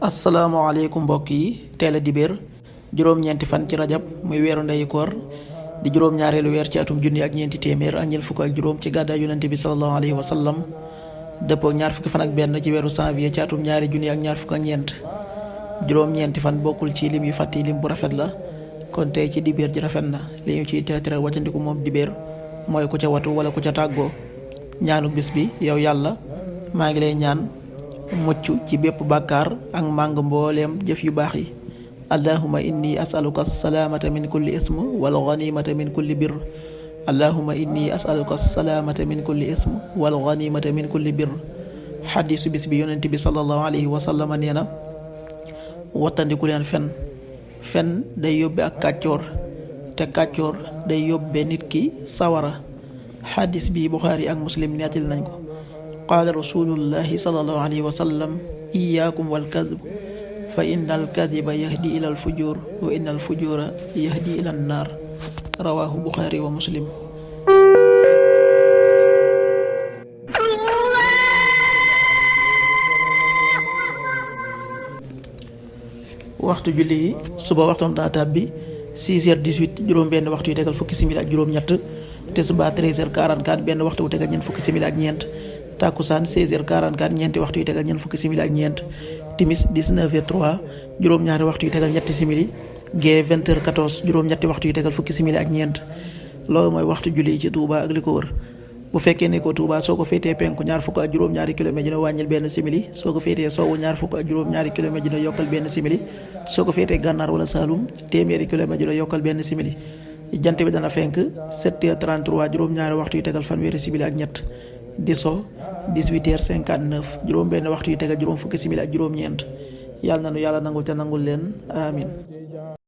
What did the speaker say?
asalaamaaleykum mbokk yi teel a dibéer juróom-ñeenti fan ci rajab muy weeru ndeyu koor di juróom-ñaareelu weer ci atum junni ak ñeenti téeméer ak ñeent fukk ak juróom ci gàddaay yonente bi sallallahu alayhi wa sallam dëppoo ñaar fukki fan ak benn ci weeru janvier ci atum ñaari junni ak ñaar fukk ak ñeent juróom-ñeenti fan bokkul ci lim yu fàtti lim bu rafet la kon tey ci dibéer ji rafet na li ñu ciy tere wàccandiku moom dibéer mooy ku ca watu wala ku ca tàggoo ñaanu bis bi yow yàlla maa ngi lay ñaan mucc ci bépp bàkkaar ak màng mbooleem jëf yu baax yi allahuma inni asaluka salaamata min kulli ism wal ganimata min kulli bir allahuma inni asaluka salaamata min kulli ism wal ganimata min kulli bir xadiisu bis bi yonent bi sallallahu alayhi wa sallam nee na wattandiku leen fen day yóbbe ak kàccoor te kàccoor day yóbbe nit ki sawara xadiis bi buxaari ak muslim nettali nañ ko qaala rasulullahi sallallahu alayhi wa sallam iyaakum wal kadib fa inna al kadiba yahdi ila al fujur wa inna al fujura yahdi ila an naar rawaahu buxaari wa muslim. waxtu julli yi suba waxtoom daa tàbbi 6h18 juróom-benn waxtu yu tegal fukki simili ak juróom-ñett tisbaar 13h44 benn waxtu bu tegal ñeent fukki simili ak ñeent. Takusaan 16h44 ñeenti waxtu yu tegal ñeent fukki simili ak ñeent timis 19h03 juróom-ñaari waxtu yu tegal ñetti simili gee 20h14 juróom-ñetti waxtu yu tegal fukki simili ak ñeent loolu mooy waxtu julli ci Touba ak li ko wër bu fekkee ne ko Touba soo ko féetee penku ñaar fukk ak juróom-ñaari kilomètre dina wàññil benn simili soo ko féetee sowwu ñaar fukk ak juróom-ñaari kilomètre dina yokkal benn simili soo ko féetee gànnaar wala Saalum téeméeri kilomètre dina yokkal benn simili jant bi dana fenk 7h33 juróom-ñaari waxtu yu tegal fanweeri simili ak ñett di so 18h59 juróom benn waxtu yu tegal juróom fukki simili ak juróom-ñeent yàlla na nu yàlla nangul te nangul leen amin